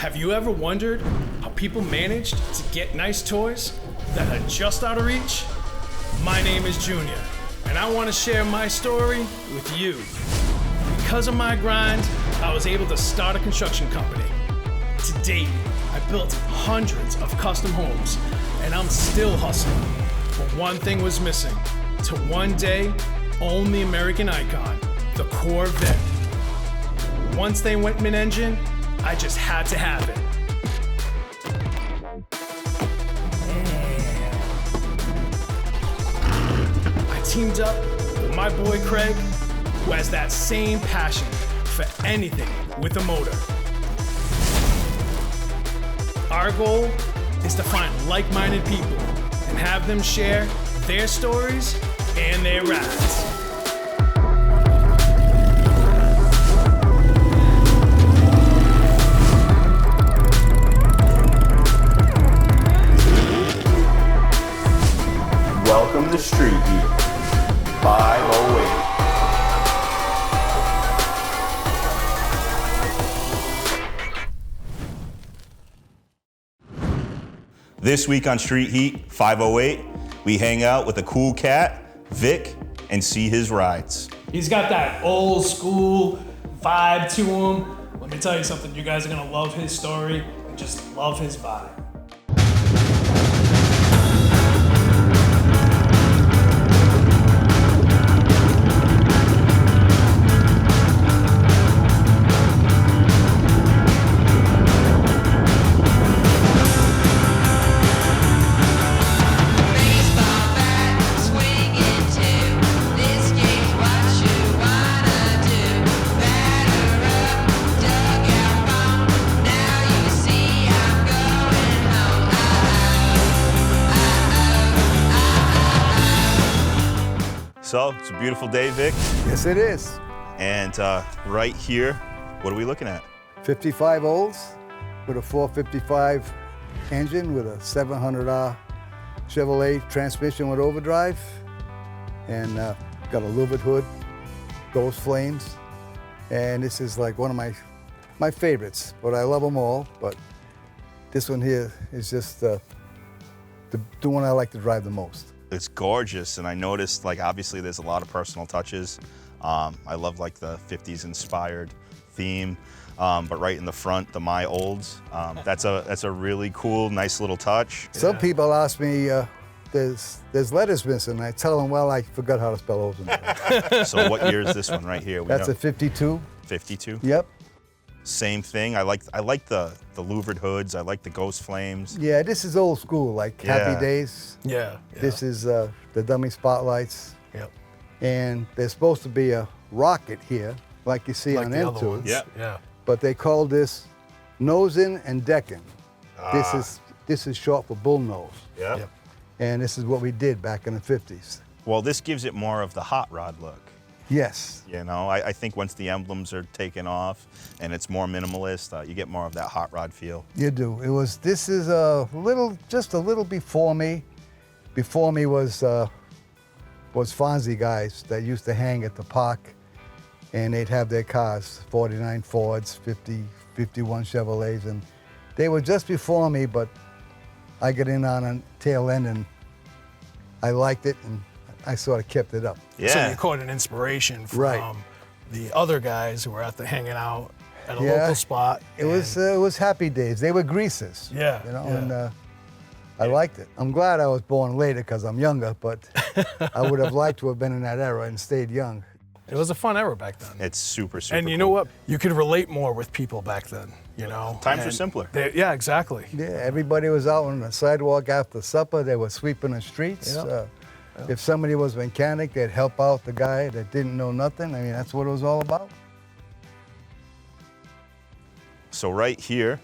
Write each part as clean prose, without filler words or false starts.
Have you ever wondered how people managed to get nice toys that are just out of reach? My name is Junior, and I want to share my story with you. Because of my grind, I was able to start a construction company. To date, I built hundreds of custom homes, and I'm still hustling. But one thing was missing: to one day own the American icon, the Corvette. Once they went mid-engine, I just had to have it. I teamed up with my boy Craig, who has that same passion for anything with a motor. Our goal is to find like-minded people and have them share their stories and their rides. Welcome to Street Heat, 508. This week on Street Heat 508, we hang out with a cool cat, Vic, and see his rides. He's got that old school vibe to him. Let me tell you something, you guys are gonna love his story and just love his vibe. So, it's a beautiful day, Vic. Yes, it is. And right here, what are we looking at? 55 olds with a 455 engine with a 700R Chevrolet transmission with overdrive, and got a louvered hood, ghost flames, and this is like one of my favorites. But I love them all. But this one here is just the one I like to drive the most. It's gorgeous, and I noticed, like, obviously there's a lot of personal touches. I love, like, the 50's inspired theme, but right in the front, the My Olds, that's a really cool, nice little touch. Some people ask me, there's letters missing. I tell them, well, I forgot how to spell those. So what year is this one right here? That's a 52. 52? Yep. Same thing. I like the louvered hoods. I like the ghost flames. Yeah, this is old school, like Happy Days. Yeah. This is the dummy spotlights. Yep. And there's supposed to be a rocket here, like you see Like on the other M2. ones. Yeah. But they call this nosing and decking. This is short for bullnose. Yep. And this is what we did back in the 50s. Well, this gives it more of the hot rod look. Yes. You know, I think once the emblems are taken off and it's more minimalist, you get more of that hot rod feel. You do. This is just a little before me. Before me was Fonzie guys that used to hang at the park, and they'd have their cars, 49 Fords, 51 Chevrolets, and they were just before me, but I got in on a tail end and I liked it, and I sort of kept it up. Yeah. So you caught an inspiration from the other guys who were out there hanging out at a local spot. It was Happy Days. They were greasers. Yeah. You know, and I liked it. I'm glad I was born later because I'm younger, but I would have liked to have been in that era and stayed young. It was a fun era back then. It's super And you know what? You could relate more with people back then, you know? Times were simpler. Yeah, exactly. Yeah, everybody was out on the sidewalk after supper. They were sweeping the streets. Yep. If somebody was a mechanic, they'd help out the guy that didn't know nothing. I mean, that's what it was all about. So right here,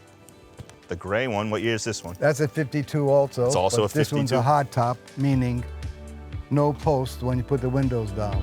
the gray one, what year is this one? That's a 52 also. It's also but a This one's 52? a hard top, meaning no post when you put the windows down.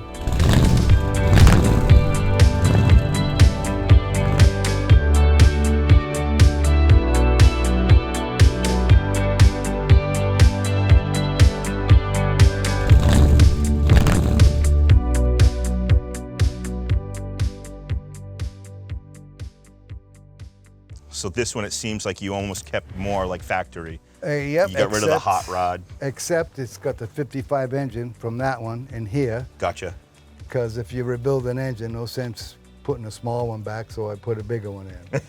So this one, it seems like you almost kept more like factory. Yep. You got rid of the hot rod. Except it's got the 55 engine from that one in here. Gotcha. Because if you rebuild an engine, no sense putting a small one back, so I put a bigger one in.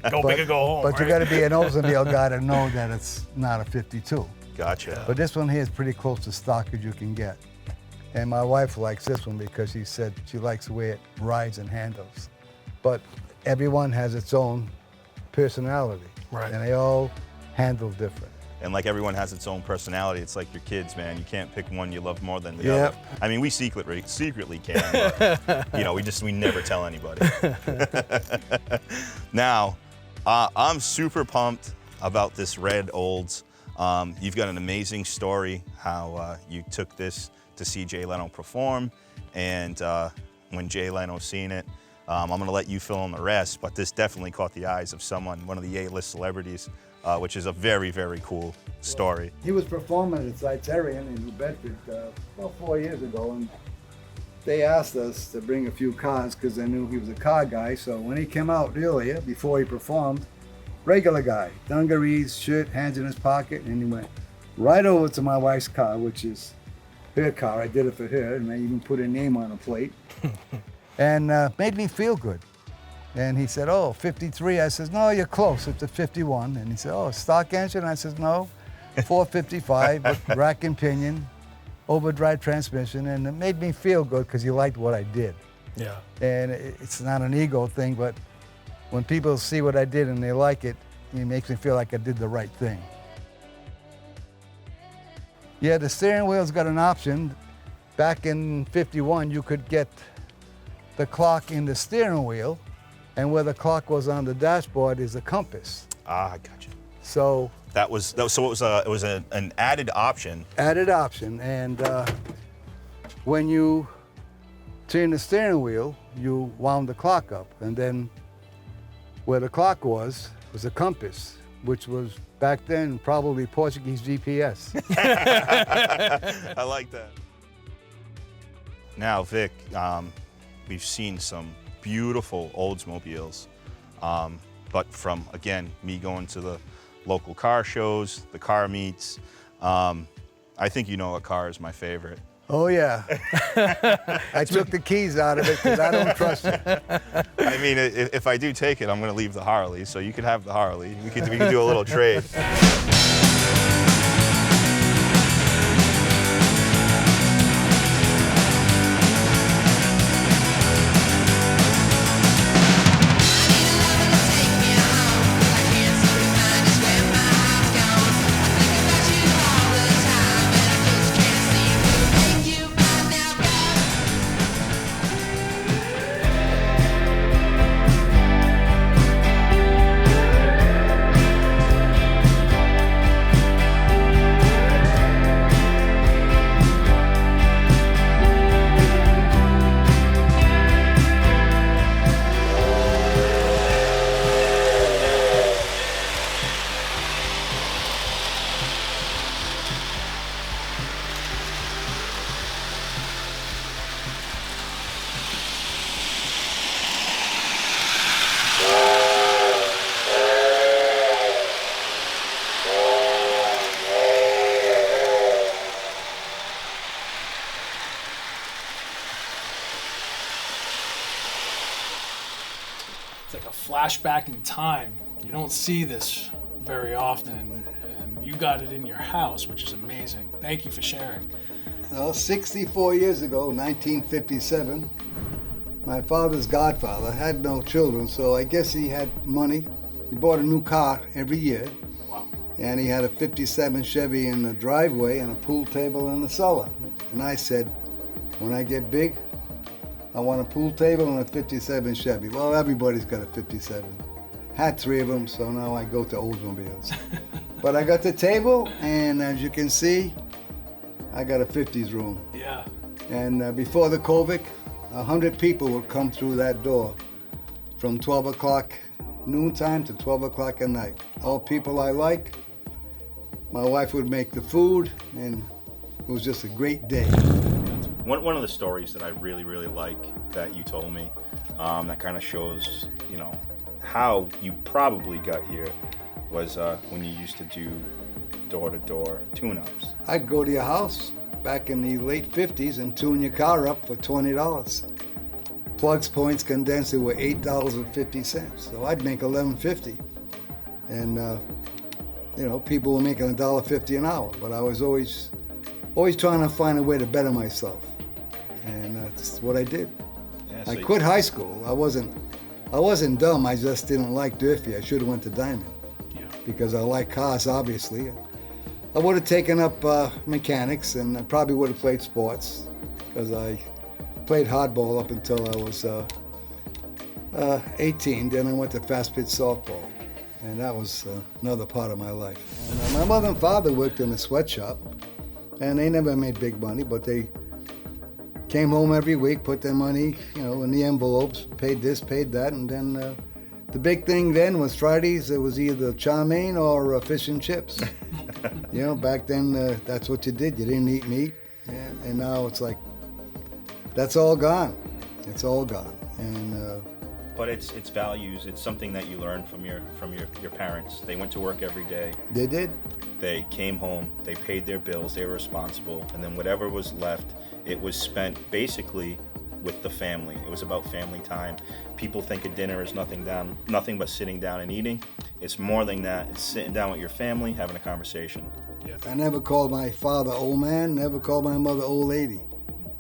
Go big or go home. But you right? got to be an Oldsmobile guy to know that it's not a 52. Gotcha. But this one here is pretty close to stock as you can get. And my wife likes this one because she said she likes the way it rides and handles. But everyone has its own personality. Right. And they all handle different. And like everyone has its own personality, it's like your kids, man. You can't pick one you love more than the Yep. other. I mean, we secretly can, but, you know, we never tell anybody. Now, I'm super pumped about this red Olds. You've got an amazing story how you took this to see Jay Leno perform, and when Jay Leno seen it, I'm gonna let you fill in the rest, but this definitely caught the eyes of one of the A-list celebrities, which is a very, very cool story. He was performing at Criterion in New Bedford about 4 years ago, and they asked us to bring a few cars because they knew he was a car guy. So when he came out earlier, before he performed, regular guy, dungarees, shirt, hands in his pocket, and he went right over to my wife's car, which is her car. I did it for her, and I even put her name on a plate, and made me feel good. And he said, oh, 53. I says, no, you're close. It's a 51. And he said, oh, stock engine? I says, no, 455, with rack and pinion, overdrive transmission. And it made me feel good because he liked what I did. Yeah. And it's not an ego thing, but when people see what I did and they like it, it makes me feel like I did the right thing. Yeah, the steering wheel's got an option. Back in 51, you could get the clock in the steering wheel, and where the clock was on the dashboard is a compass. Ah, gotcha. So It was an added option. added option, and when you turn the steering wheel, you wound the clock up, and then where the clock was a compass, which was back then probably Portuguese GPS. I like that. Now, Vic, we've seen some beautiful Oldsmobiles, but from, again, me going to the local car shows, the car meets, I think you know what car is my favorite. Oh yeah, I took the keys out of it because I don't trust it. I mean, if I do take it, I'm going to leave the Harley, so you could have the Harley. We could do a little trade. It's like a flashback in time. You don't see this very often, and you got it in your house, which is amazing. Thank you for sharing. Well, 64 years ago, 1957, my father's godfather had no children, so I guess he had money. He bought a new car every year, Wow. and he had a 57 Chevy in the driveway and a pool table in the cellar. And I said, when I get big, I want a pool table and a 57 Chevy. Well, everybody's got a 57. Had 3 of them, so now I go to Oldsmobiles. But I got the table, and as you can see, I got a 50's room. Yeah. And before the COVID, 100 people would come through that door from 12 o'clock noontime to 12 o'clock at night. All people I like. My wife would make the food, and it was just a great day. One of the stories that I really, really like that you told me, that kind of shows, you know, how you probably got here was when you used to do door-to-door tune-ups. I'd go to your house back in the late 50s and tune your car up for $20. Plugs, points, condenser were $8.50, so I'd make $11.50. And you know, people were making $1.50 an hour, but I was always trying to find a way to better myself, and that's what I did. Yeah, so I quit high school. I wasn't dumb. I just didn't like Durfee. I should have went to Diamond, because I like cars, obviously. I would have taken up mechanics, and I probably would have played sports, because I played hardball up until I was 18. Then I went to fast pitch softball, and that was another part of my life. And, my mother and father worked in a sweatshop, and they never made big money, but they came home every week, put their money, you know, in the envelopes, paid this, paid that, and then the big thing then was Fridays. It was either chow mein or fish and chips. You know, back then that's what you did. You didn't eat meat, and now it's like that's all gone. It's all gone, and. But it's values. It's something that you learn from your parents. They went to work every day. They did. They came home. They paid their bills. They were responsible, and then whatever was left, it was spent basically with the family. It was about family time. People think a dinner is nothing but sitting down and eating. It's more than that. It's sitting down with your family, having a conversation. Yeah. I never called my father old man. Never called my mother old lady.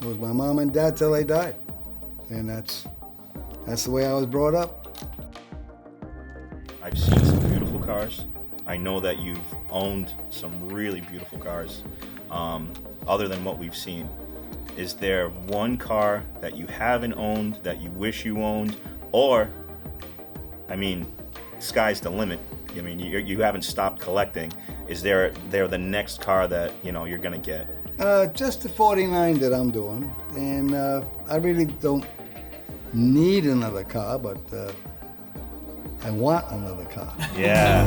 It was my mom and dad till they died, and that's the way I was brought up. I've seen some beautiful cars. I know that you've owned some really beautiful cars. Other than what we've seen, is there one car that you haven't owned that you wish you owned? Or, I mean, sky's the limit. I mean, you haven't stopped collecting. Is there the next car that, you know, you're gonna get? Just the 49 that I'm doing, and I really don't need another car, but I want another car. Yeah.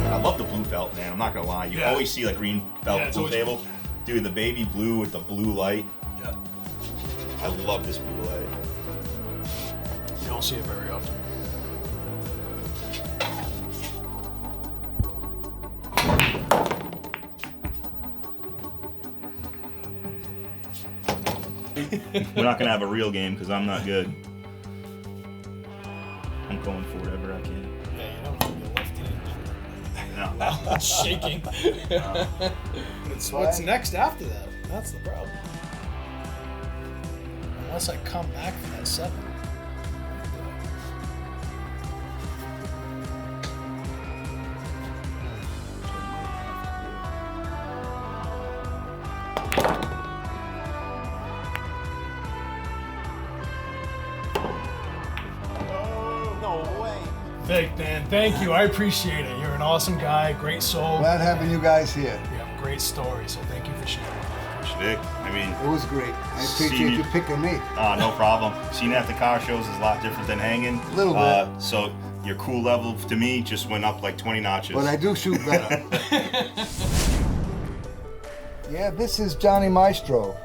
I love the blue felt, man. I'm not gonna lie. You always see like green felt Yeah, it's pool always- table. Dude, the baby blue with the blue light. Yeah. I love this blue light. You don't see it very often. We're not gonna have a real game because I'm not good. I'm going for whatever I can. Yeah, you don't have your left hand. No. Shaking. What's next after that? That's the problem. Unless I come back for that 7. Vic, man, thank you. I appreciate it. You're an awesome guy, great soul. Glad having you guys here. You have a great story, so thank you for sharing. Vic, I mean, It was great. I See appreciate you. you picking me. no problem. Seeing at the car shows is a lot different than hanging. A little bit. So your cool level to me just went up like 20 notches. But I do shoot better. Yeah, this is Johnny Maestro.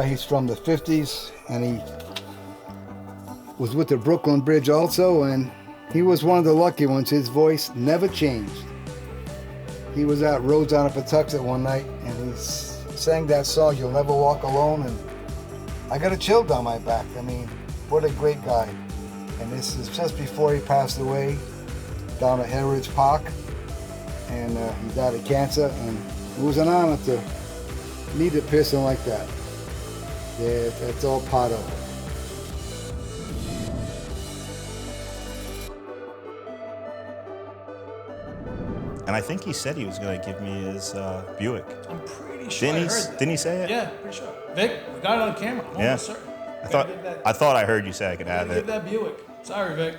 He's from the 50s, and he was with the Brooklyn Bridge also, and he was one of the lucky ones. His voice never changed. He was at Roads on a Patuxent one night, and he sang that song, You'll Never Walk Alone, and I got a chill down my back. I mean, what a great guy. And this is just before he passed away down at Heritage Park, and he died of cancer, and it was an honor to meet a person like that. Yeah, that's all part of it. And I think he said he was going to give me his Buick. I'm pretty sure Didn't he say it? Yeah, pretty sure. Vic, we got it on camera. I'm Yeah. almost certain. I thought I heard you say I could have Give it. that Buick. Sorry, Vic.